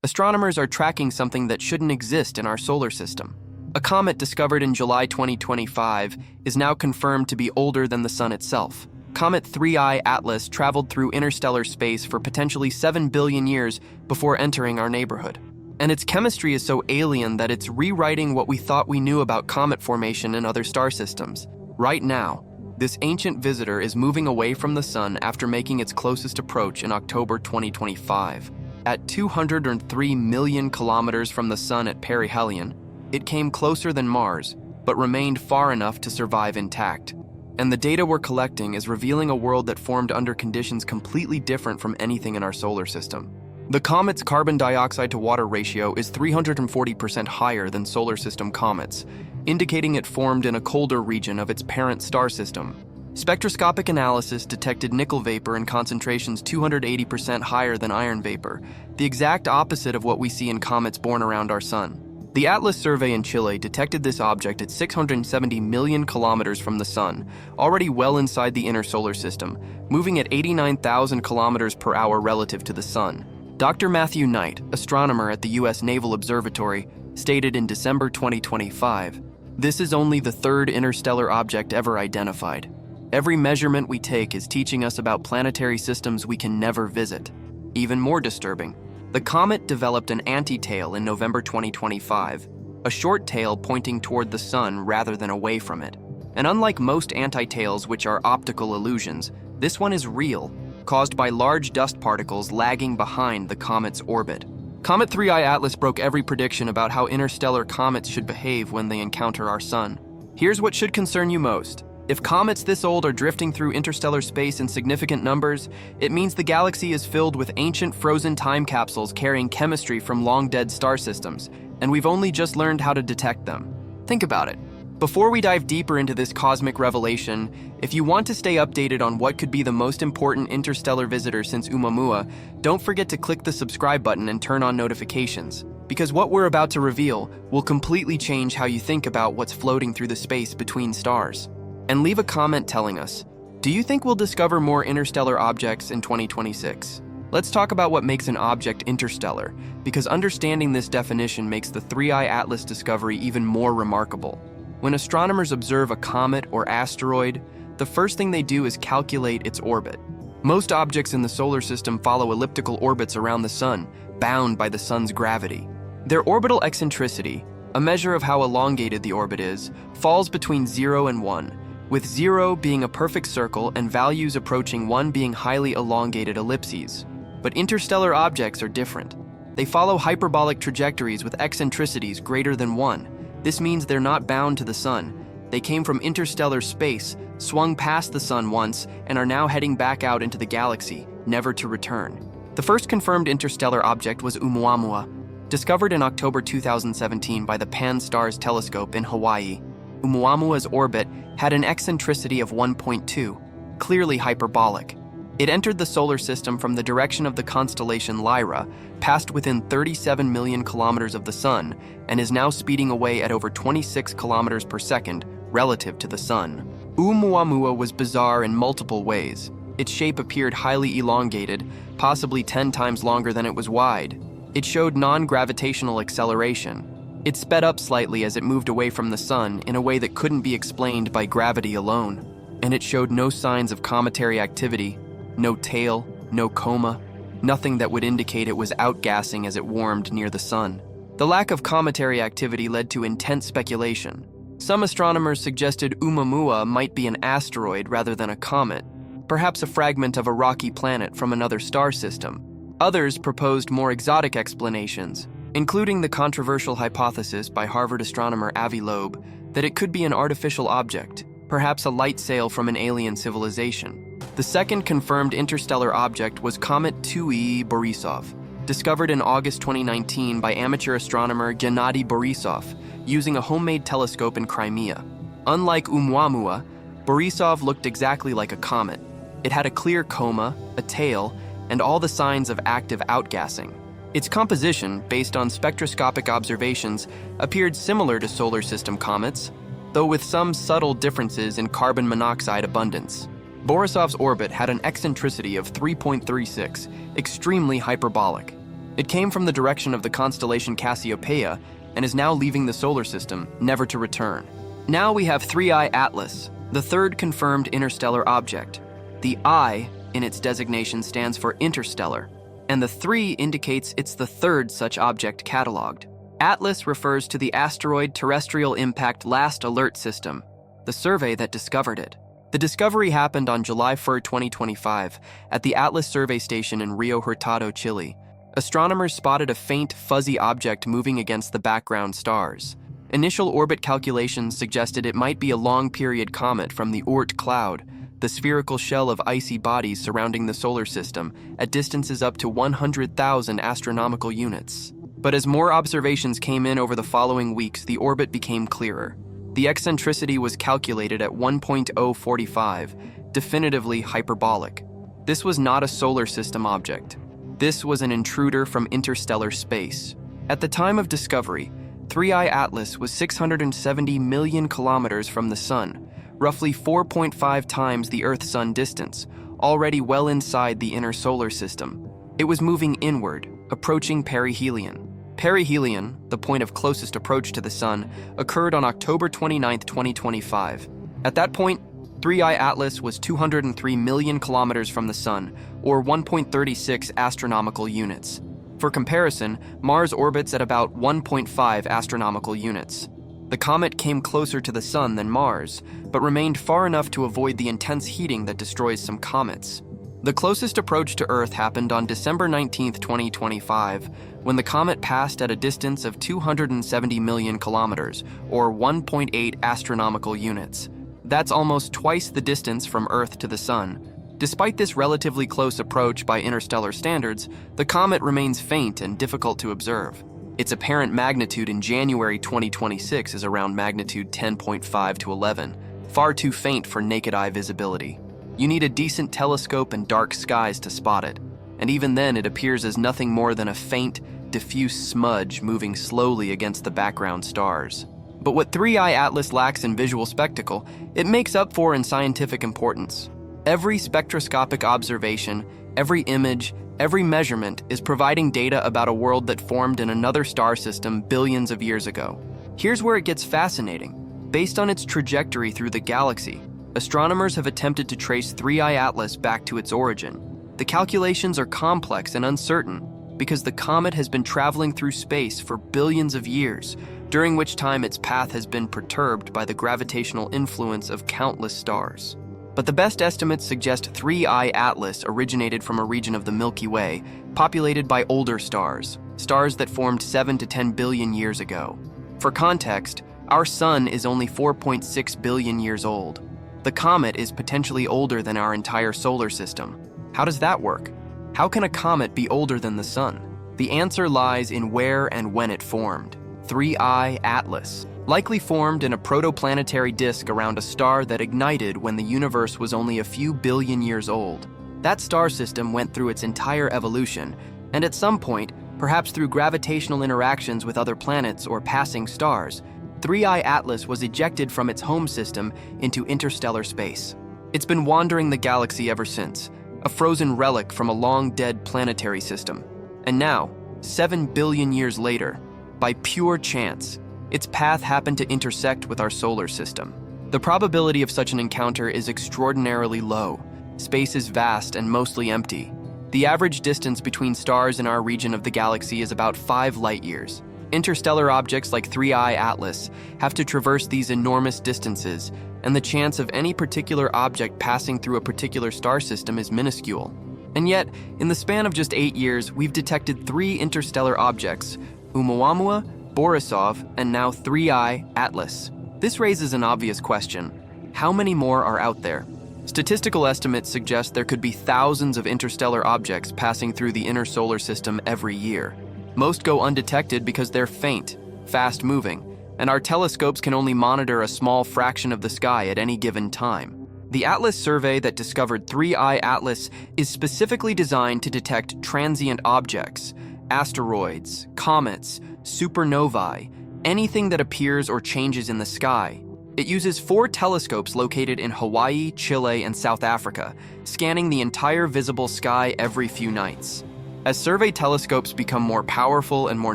Astronomers are tracking something that shouldn't exist in our solar system. A comet discovered in July 2025 is now confirmed to be older than the Sun itself. Comet 3I Atlas traveled through interstellar space for potentially 7 billion years before entering our neighborhood. And its chemistry is so alien that it's rewriting what we thought we knew about comet formation in other star systems. Right now, this ancient visitor is moving away from the Sun after making its closest approach in October 2025. At 203 million kilometers from the Sun at Perihelion, it came closer than Mars, but remained far enough to survive intact. And the data we're collecting is revealing a world that formed under conditions completely different from anything in our solar system. The comet's carbon dioxide to water ratio is 340% higher than solar system comets, indicating it formed in a colder region of its parent star system. Spectroscopic analysis detected nickel vapor in concentrations 280% higher than iron vapor, the exact opposite of what we see in comets born around our Sun. The Atlas survey in Chile detected this object at 670 million kilometers from the Sun, already well inside the inner solar system, moving at 89,000 kilometers per hour relative to the Sun. Dr. Matthew Knight, astronomer at the U.S. Naval Observatory, stated in December 2025, "This is only the third interstellar object ever identified. Every measurement we take is teaching us about planetary systems we can never visit." Even more disturbing, the comet developed an anti-tail in November 2025, a short tail pointing toward the Sun rather than away from it. And unlike most anti-tails, which are optical illusions, this one is real, caused by large dust particles lagging behind the comet's orbit. Comet 3I Atlas broke every prediction about how interstellar comets should behave when they encounter our Sun. Here's what should concern you most. If comets this old are drifting through interstellar space in significant numbers, it means the galaxy is filled with ancient frozen time capsules carrying chemistry from long-dead star systems, and we've only just learned how to detect them. Think about it. Before we dive deeper into this cosmic revelation, if you want to stay updated on what could be the most important interstellar visitor since Oumuamua, don't forget to click the subscribe button and turn on notifications, because what we're about to reveal will completely change how you think about what's floating through the space between stars. And leave a comment telling us, do you think we'll discover more interstellar objects in 2026? Let's talk about what makes an object interstellar, because understanding this definition makes the 3I Atlas discovery even more remarkable. When astronomers observe a comet or asteroid, the first thing they do is calculate its orbit. Most objects in the solar system follow elliptical orbits around the Sun, bound by the Sun's gravity. Their orbital eccentricity, a measure of how elongated the orbit is, falls between 0 and 1, with 0 being a perfect circle and values approaching 1 being highly elongated ellipses. But interstellar objects are different. They follow hyperbolic trajectories with eccentricities greater than 1. This means they're not bound to the Sun. They came from interstellar space, swung past the Sun once, and are now heading back out into the galaxy, never to return. The first confirmed interstellar object was Oumuamua, discovered in October 2017 by the Pan-STARRS telescope in Hawaii. Oumuamua's orbit had an eccentricity of 1.2, clearly hyperbolic. It entered the solar system from the direction of the constellation Lyra, passed within 37 million kilometers of the Sun, and is now speeding away at over 26 kilometers per second relative to the Sun. Oumuamua was bizarre in multiple ways. Its shape appeared highly elongated, possibly 10 times longer than it was wide. It showed non-gravitational acceleration. It sped up slightly as it moved away from the Sun in a way that couldn't be explained by gravity alone. And it showed no signs of cometary activity, no tail, no coma, nothing that would indicate it was outgassing as it warmed near the Sun. The lack of cometary activity led to intense speculation. Some astronomers suggested Oumuamua might be an asteroid rather than a comet, perhaps a fragment of a rocky planet from another star system. Others proposed more exotic explanations, including the controversial hypothesis by Harvard astronomer Avi Loeb that it could be an artificial object, perhaps a light sail from an alien civilization. The second confirmed interstellar object was Comet 2E Borisov, discovered in August 2019 by amateur astronomer Gennady Borisov using a homemade telescope in Crimea. Unlike Oumuamua, Borisov looked exactly like a comet. It had a clear coma, a tail, and all the signs of active outgassing. Its composition, based on spectroscopic observations, appeared similar to solar system comets, though with some subtle differences in carbon monoxide abundance. Borisov's orbit had an eccentricity of 3.36, extremely hyperbolic. It came from the direction of the constellation Cassiopeia and is now leaving the solar system, never to return. Now we have 3I Atlas, the third confirmed interstellar object. The I in its designation stands for interstellar, and the 3 indicates it's the third such object cataloged. Atlas refers to the asteroid Terrestrial-impact last alert system, the survey that discovered it. The discovery happened on July 1, 2025, at the Atlas survey station in Rio Hurtado, Chile. Astronomers spotted a faint, fuzzy object moving against the background stars. Initial orbit calculations suggested it might be a long-period comet from the Oort cloud, the spherical shell of icy bodies surrounding the solar system, at distances up to 100,000 astronomical units. But as more observations came in over the following weeks, the orbit became clearer. The eccentricity was calculated at 1.045, definitively hyperbolic. This was not a solar system object. This was an intruder from interstellar space. At the time of discovery, 3I Atlas was 670 million kilometers from the Sun, roughly 4.5 times the Earth-Sun distance, already well inside the inner solar system. It was moving inward, approaching perihelion. Perihelion, the point of closest approach to the Sun, occurred on October 29, 2025. At that point, 3I Atlas was 203 million kilometers from the Sun, or 1.36 astronomical units. For comparison, Mars orbits at about 1.5 astronomical units. The comet came closer to the Sun than Mars, but remained far enough to avoid the intense heating that destroys some comets. The closest approach to Earth happened on December 19, 2025, when the comet passed at a distance of 270 million kilometers, or 1.8 astronomical units. That's almost twice the distance from Earth to the Sun. Despite this relatively close approach by interstellar standards, the comet remains faint and difficult to observe. Its apparent magnitude in January 2026 is around magnitude 10.5 to 11, far too faint for naked eye visibility. You need a decent telescope and dark skies to spot it, and even then it appears as nothing more than a faint, diffuse smudge moving slowly against the background stars. But what 3I Atlas lacks in visual spectacle, it makes up for in scientific importance. Every spectroscopic observation, every image, every measurement is providing data about a world that formed in another star system billions of years ago. Here's where it gets fascinating. Based on its trajectory through the galaxy, astronomers have attempted to trace 3I Atlas back to its origin. The calculations are complex and uncertain because the comet has been traveling through space for billions of years, during which time its path has been perturbed by the gravitational influence of countless stars. But the best estimates suggest 3I Atlas originated from a region of the Milky Way, populated by older stars, stars that formed 7 to 10 billion years ago. For context, our Sun is only 4.6 billion years old. The comet is potentially older than our entire solar system. How does that work? How can a comet be older than the Sun? The answer lies in where and when it formed. 3I Atlas likely formed in a protoplanetary disk around a star that ignited when the universe was only a few billion years old. That star system went through its entire evolution, and at some point, perhaps through gravitational interactions with other planets or passing stars, 3I Atlas was ejected from its home system into interstellar space. It's been wandering the galaxy ever since, a frozen relic from a long-dead planetary system. And now, 7 billion years later, by pure chance, its path happened to intersect with our solar system. The probability of such an encounter is extraordinarily low. Space is vast and mostly empty. The average distance between stars in our region of the galaxy is about 5 light-years. Interstellar objects like 3I Atlas have to traverse these enormous distances, and the chance of any particular object passing through a particular star system is minuscule. And yet, in the span of just 8 years, we've detected 3 interstellar objects: Oumuamua, Borisov, and now 3I Atlas. This raises an obvious question. How many more are out there? Statistical estimates suggest there could be thousands of interstellar objects passing through the inner solar system every year. Most go undetected because they're faint, fast-moving, and our telescopes can only monitor a small fraction of the sky at any given time. The Atlas survey that discovered 3I Atlas is specifically designed to detect transient objects, asteroids, comets, supernovae, anything that appears or changes in the sky. It uses 4 telescopes located in Hawaii, Chile, and South Africa, scanning the entire visible sky every few nights. As survey telescopes become more powerful and more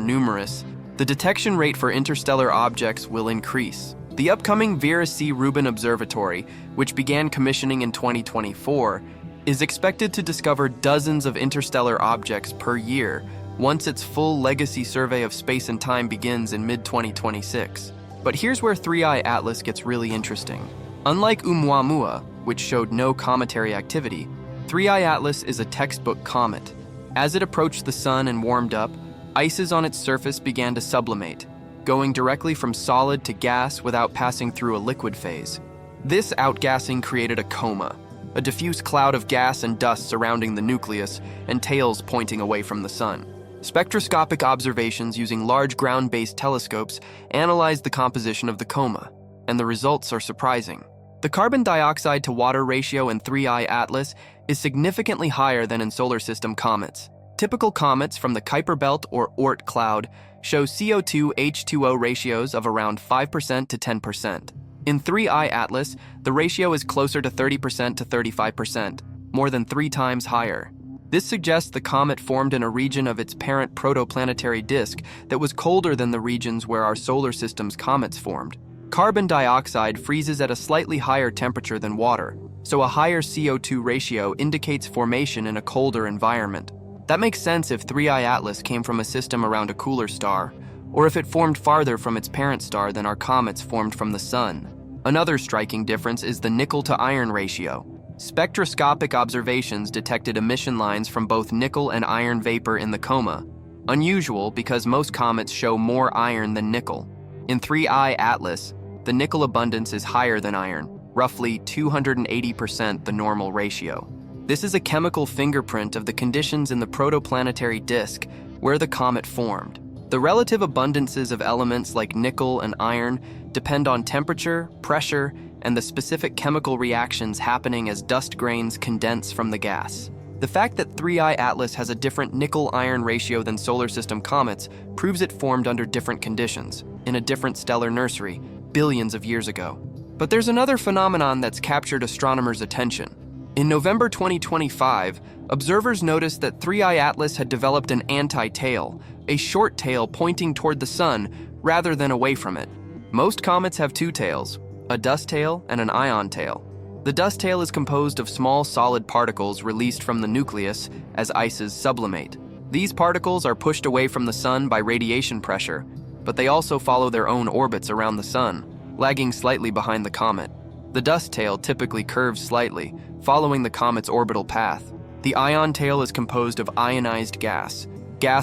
numerous, the detection rate for interstellar objects will increase. The upcoming Vera C. Rubin Observatory, which began commissioning in 2024, is expected to discover dozens of interstellar objects per year once its full legacy survey of space and time begins in mid-2026. But here's where 3I Atlas gets really interesting. Unlike Oumuamua, which showed no cometary activity, 3I Atlas is a textbook comet. As it approached the sun and warmed up, ices on its surface began to sublimate, going directly from solid to gas without passing through a liquid phase. This outgassing created a coma, a diffuse cloud of gas and dust surrounding the nucleus and tails pointing away from the sun. Spectroscopic observations using large ground-based telescopes analyzed the composition of the coma, and the results are surprising. The carbon dioxide to water ratio in 3I Atlas is significantly higher than in solar system comets. Typical comets from the Kuiper Belt or Oort cloud show CO2-H2O ratios of around 5% to 10%. In 3I Atlas, the ratio is closer to 30% to 35%, more than 3 times higher. This suggests the comet formed in a region of its parent protoplanetary disk that was colder than the regions where our solar system's comets formed. Carbon dioxide freezes at a slightly higher temperature than water, so a higher CO2 ratio indicates formation in a colder environment. That makes sense if 3I Atlas came from a system around a cooler star, or if it formed farther from its parent star than our comets formed from the sun. Another striking difference is the nickel to iron ratio. Spectroscopic observations detected emission lines from both nickel and iron vapor in the coma, unusual because most comets show more iron than nickel. In 3I Atlas, the nickel abundance is higher than iron, roughly 280% the normal ratio. This is a chemical fingerprint of the conditions in the protoplanetary disk where the comet formed. The relative abundances of elements like nickel and iron depend on temperature, pressure, and the specific chemical reactions happening as dust grains condense from the gas. The fact that 3I Atlas has a different nickel-iron ratio than solar system comets proves it formed under different conditions, in a different stellar nursery, billions of years ago. But there's another phenomenon that's captured astronomers' attention. In November 2025, observers noticed that 3I Atlas had developed an anti-tail, a short tail pointing toward the sun rather than away from it. Most comets have 2 tails, a dust tail and an ion tail. The dust tail is composed of small solid particles released from the nucleus as ices sublimate. These particles are pushed away from the sun by radiation pressure, but they also follow their own orbits around the sun, lagging slightly behind the comet. The dust tail typically curves slightly, following the comet's orbital path. The ion tail is composed of ionized gas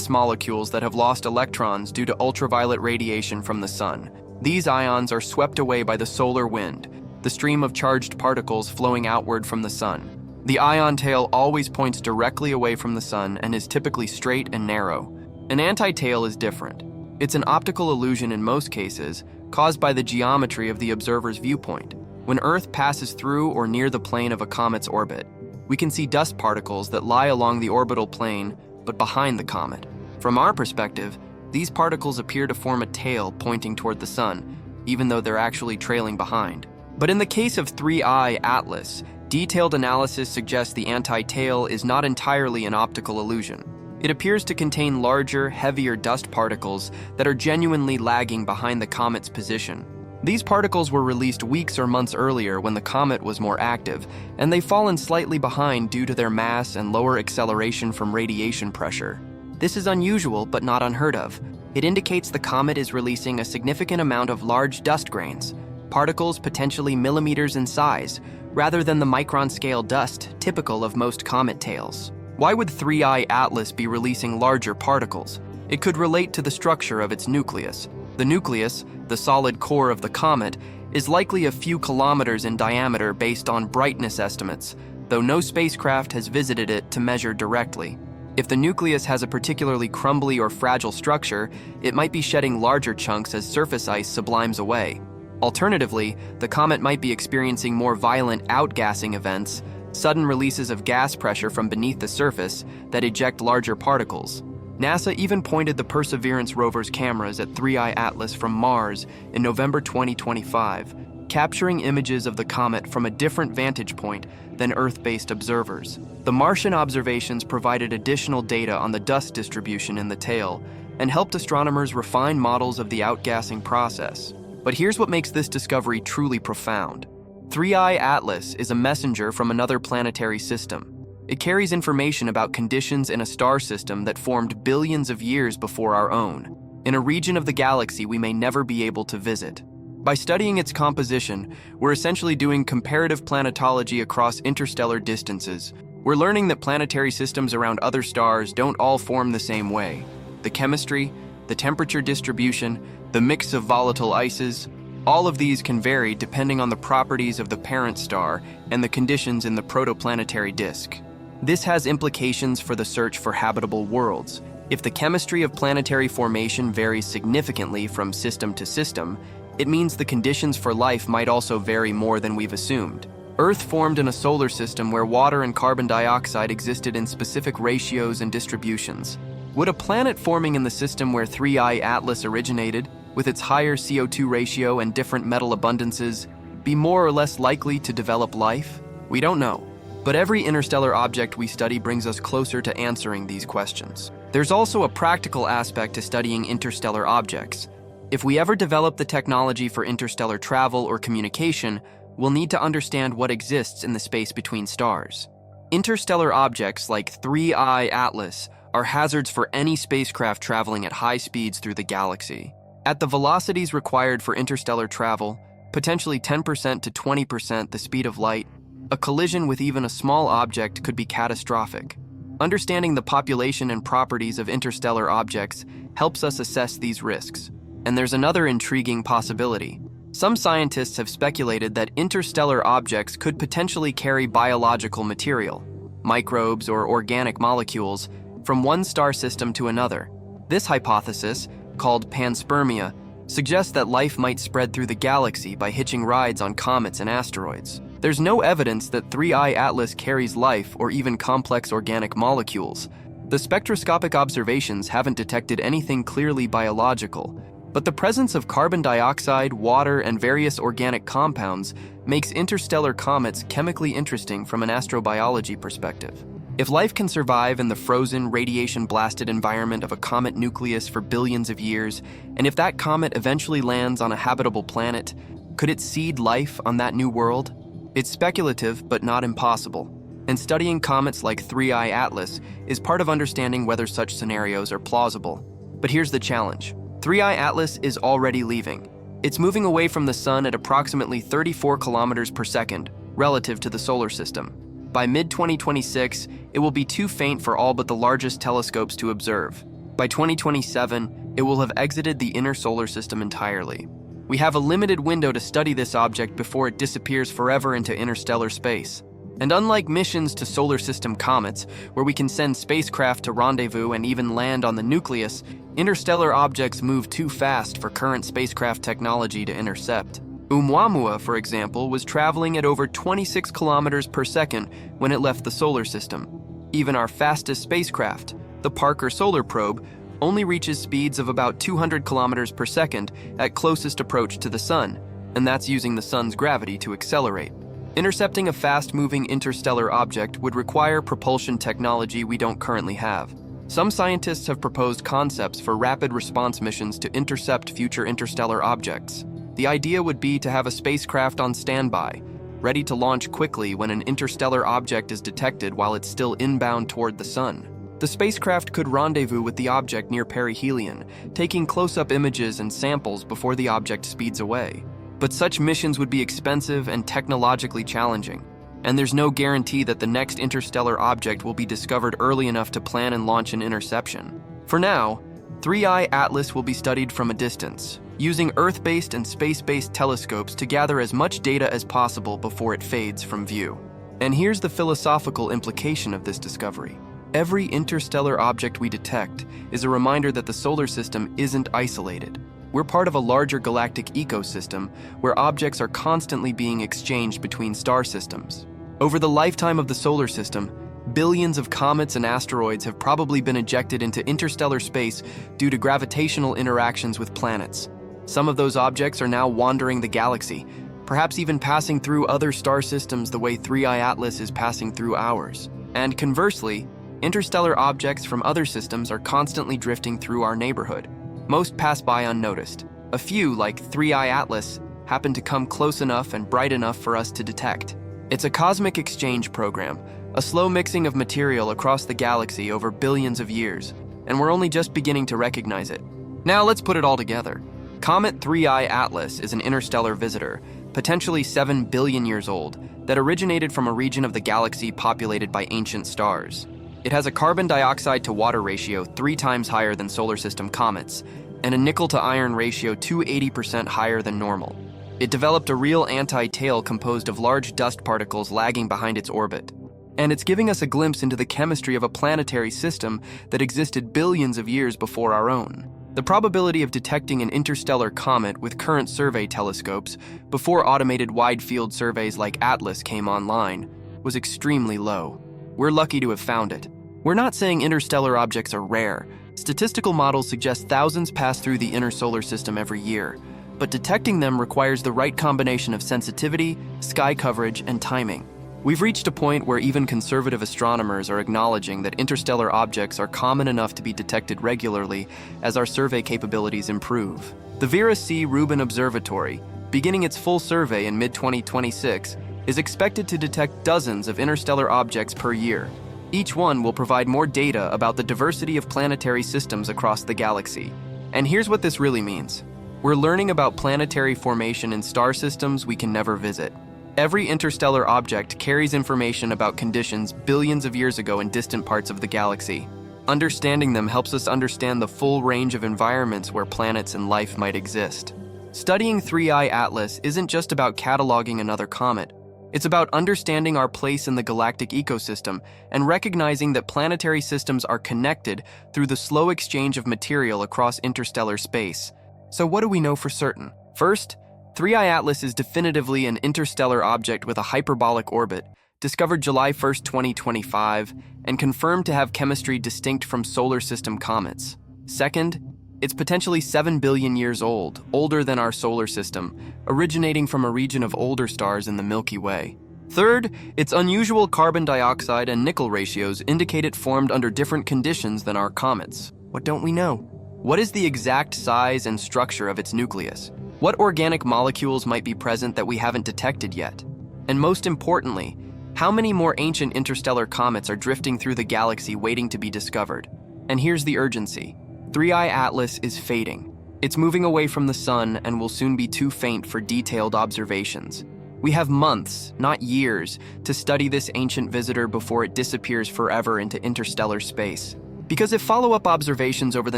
molecules that have lost electrons due to ultraviolet radiation from the sun. These ions are swept away by the solar wind, the stream of charged particles flowing outward from the sun. The ion tail always points directly away from the sun and is typically straight and narrow. An anti-tail is different. It's an optical illusion in most cases, caused by the geometry of the observer's viewpoint. When Earth passes through or near the plane of a comet's orbit, we can see dust particles that lie along the orbital plane but behind the comet. From our perspective, these particles appear to form a tail pointing toward the sun, even though they're actually trailing behind. But in the case of 3I Atlas, detailed analysis suggests the anti-tail is not entirely an optical illusion. It appears to contain larger, heavier dust particles that are genuinely lagging behind the comet's position. These particles were released weeks or months earlier when the comet was more active, and they've fallen slightly behind due to their mass and lower acceleration from radiation pressure. This is unusual but not unheard of. It indicates the comet is releasing a significant amount of large dust grains, particles potentially millimeters in size, rather than the micron-scale dust typical of most comet tails. Why would 3I Atlas be releasing larger particles? It could relate to the structure of its nucleus. The nucleus, the solid core of the comet, is likely a few kilometers in diameter based on brightness estimates, though no spacecraft has visited it to measure directly. If the nucleus has a particularly crumbly or fragile structure, it might be shedding larger chunks as surface ice sublimes away. Alternatively, the comet might be experiencing more violent outgassing events, sudden releases of gas pressure from beneath the surface that eject larger particles. NASA even pointed the Perseverance rover's cameras at 3I Atlas from Mars in November 2025, capturing images of the comet from a different vantage point than Earth-based observers. The Martian observations provided additional data on the dust distribution in the tail and helped astronomers refine models of the outgassing process. But here's what makes this discovery truly profound. 3I Atlas is a messenger from another planetary system. It carries information about conditions in a star system that formed billions of years before our own, in a region of the galaxy we may never be able to visit. By studying its composition, we're essentially doing comparative planetology across interstellar distances. We're learning that planetary systems around other stars don't all form the same way. The chemistry, the temperature distribution, the mix of volatile ices, all of these can vary depending on the properties of the parent star and the conditions in the protoplanetary disk. This has implications for the search for habitable worlds. If the chemistry of planetary formation varies significantly from system to system, it means the conditions for life might also vary more than we've assumed. Earth formed in a solar system where water and carbon dioxide existed in specific ratios and distributions. Would a planet forming in the system where 3I Atlas originated, with its higher CO2 ratio and different metal abundances, be more or less likely to develop life? We don't know. But every interstellar object we study brings us closer to answering these questions. There's also a practical aspect to studying interstellar objects. If we ever develop the technology for interstellar travel or communication, we'll need to understand what exists in the space between stars. Interstellar objects like 3I Atlas are hazards for any spacecraft traveling at high speeds through the galaxy. At the velocities required for interstellar travel, potentially 10% to 20% the speed of light, a collision with even a small object could be catastrophic. Understanding the population and properties of interstellar objects helps us assess these risks. And there's another intriguing possibility. Some scientists have speculated that interstellar objects could potentially carry biological material, microbes or organic molecules, from one star system to another. This hypothesis, called panspermia, suggests that life might spread through the galaxy by hitching rides on comets and asteroids. There's no evidence that 3I Atlas carries life or even complex organic molecules. The spectroscopic observations haven't detected anything clearly biological, but the presence of carbon dioxide, water, and various organic compounds makes interstellar comets chemically interesting from an astrobiology perspective. If life can survive in the frozen, radiation-blasted environment of a comet nucleus for billions of years, and if that comet eventually lands on a habitable planet, could it seed life on that new world? It's speculative, but not impossible. And studying comets like 3I Atlas is part of understanding whether such scenarios are plausible. But here's the challenge. 3I Atlas is already leaving. It's moving away from the sun at approximately 34 kilometers per second, relative to the solar system. By mid-2026, it will be too faint for all but the largest telescopes to observe. By 2027, it will have exited the inner solar system entirely. We have a limited window to study this object before it disappears forever into interstellar space. And unlike missions to solar system comets, where we can send spacecraft to rendezvous and even land on the nucleus, interstellar objects move too fast for current spacecraft technology to intercept. Oumuamua, for example, was traveling at over 26 kilometers per second when it left the solar system. Even our fastest spacecraft, the Parker Solar Probe, only reaches speeds of about 200 kilometers per second at closest approach to the sun, and that's using the sun's gravity to accelerate. Intercepting a fast-moving interstellar object would require propulsion technology we don't currently have. Some scientists have proposed concepts for rapid response missions to intercept future interstellar objects. The idea would be to have a spacecraft on standby, ready to launch quickly when an interstellar object is detected while it's still inbound toward the sun. The spacecraft could rendezvous with the object near Perihelion, taking close-up images and samples before the object speeds away. But such missions would be expensive and technologically challenging, and there's no guarantee that the next interstellar object will be discovered early enough to plan and launch an interception. For now, 3I Atlas will be studied from a distance, using Earth-based and space-based telescopes to gather as much data as possible before it fades from view. And here's the philosophical implication of this discovery. Every interstellar object we detect is a reminder that the solar system isn't isolated. We're part of a larger galactic ecosystem where objects are constantly being exchanged between star systems. Over the lifetime of the solar system, billions of comets and asteroids have probably been ejected into interstellar space due to gravitational interactions with planets. Some of those objects are now wandering the galaxy, perhaps even passing through other star systems the way 3i Atlas is passing through ours. And conversely, interstellar objects from other systems are constantly drifting through our neighborhood. Most pass by unnoticed. A few, like 3i Atlas, happen to come close enough and bright enough for us to detect. It's a cosmic exchange program, a slow mixing of material across the galaxy over billions of years, and we're only just beginning to recognize it. Now let's put it all together. Comet 3i Atlas is an interstellar visitor, potentially 7 billion years old, that originated from a region of the galaxy populated by ancient stars. It has a carbon dioxide to water ratio 3 times higher than solar system comets, and a nickel to iron ratio 280% higher than normal. It developed a real anti-tail composed of large dust particles lagging behind its orbit. And it's giving us a glimpse into the chemistry of a planetary system that existed billions of years before our own. The probability of detecting an interstellar comet with current survey telescopes before automated wide-field surveys like Atlas came online was extremely low. We're lucky to have found it. We're not saying interstellar objects are rare. Statistical models suggest thousands pass through the inner solar system every year, but detecting them requires the right combination of sensitivity, sky coverage, and timing. We've reached a point where even conservative astronomers are acknowledging that interstellar objects are common enough to be detected regularly as our survey capabilities improve. The Vera C. Rubin Observatory, beginning its full survey in mid-2026, is expected to detect dozens of interstellar objects per year. Each one will provide more data about the diversity of planetary systems across the galaxy. And here's what this really means. We're learning about planetary formation in star systems we can never visit. Every interstellar object carries information about conditions billions of years ago in distant parts of the galaxy. Understanding them helps us understand the full range of environments where planets and life might exist. Studying 3i Atlas isn't just about cataloging another comet. It's about understanding our place in the galactic ecosystem and recognizing that planetary systems are connected through the slow exchange of material across interstellar space. So what do we know for certain? First, 3i Atlas is definitively an interstellar object with a hyperbolic orbit, discovered July 1, 2025, and confirmed to have chemistry distinct from solar system comets. Second, it's potentially 7 billion years old, older than our solar system, originating from a region of older stars in the Milky Way. Third, its unusual carbon dioxide and nickel ratios indicate it formed under different conditions than our comets. What don't we know? What is the exact size and structure of its nucleus? What organic molecules might be present that we haven't detected yet? And most importantly, how many more ancient interstellar comets are drifting through the galaxy waiting to be discovered? And here's the urgency. 3i Atlas is fading. It's moving away from the sun and will soon be too faint for detailed observations. We have months, not years, to study this ancient visitor before it disappears forever into interstellar space. Because if follow-up observations over the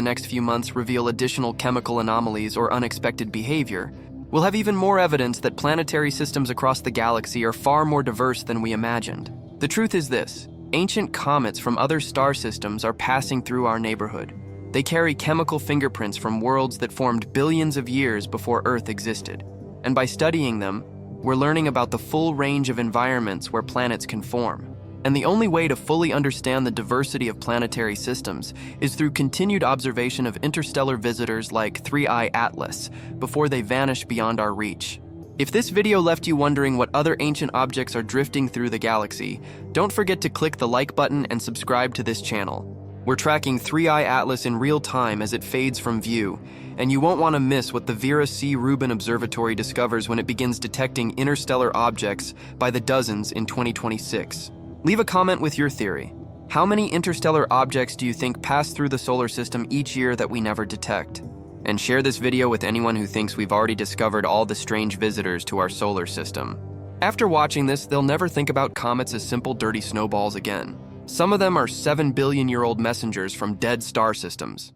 next few months reveal additional chemical anomalies or unexpected behavior, we'll have even more evidence that planetary systems across the galaxy are far more diverse than we imagined. The truth is this: ancient comets from other star systems are passing through our neighborhood. They carry chemical fingerprints from worlds that formed billions of years before Earth existed. And by studying them, we're learning about the full range of environments where planets can form. And the only way to fully understand the diversity of planetary systems is through continued observation of interstellar visitors like 3i Atlas before they vanish beyond our reach. If this video left you wondering what other ancient objects are drifting through the galaxy, don't forget to click the like button and subscribe to this channel. We're tracking 3i Atlas in real time as it fades from view, and you won't want to miss what the Vera C. Rubin Observatory discovers when it begins detecting interstellar objects by the dozens in 2026. Leave a comment with your theory. How many interstellar objects do you think pass through the solar system each year that we never detect? And share this video with anyone who thinks we've already discovered all the strange visitors to our solar system. After watching this, they'll never think about comets as simple dirty snowballs again. Some of them are 7 billion-year-old messengers from dead star systems.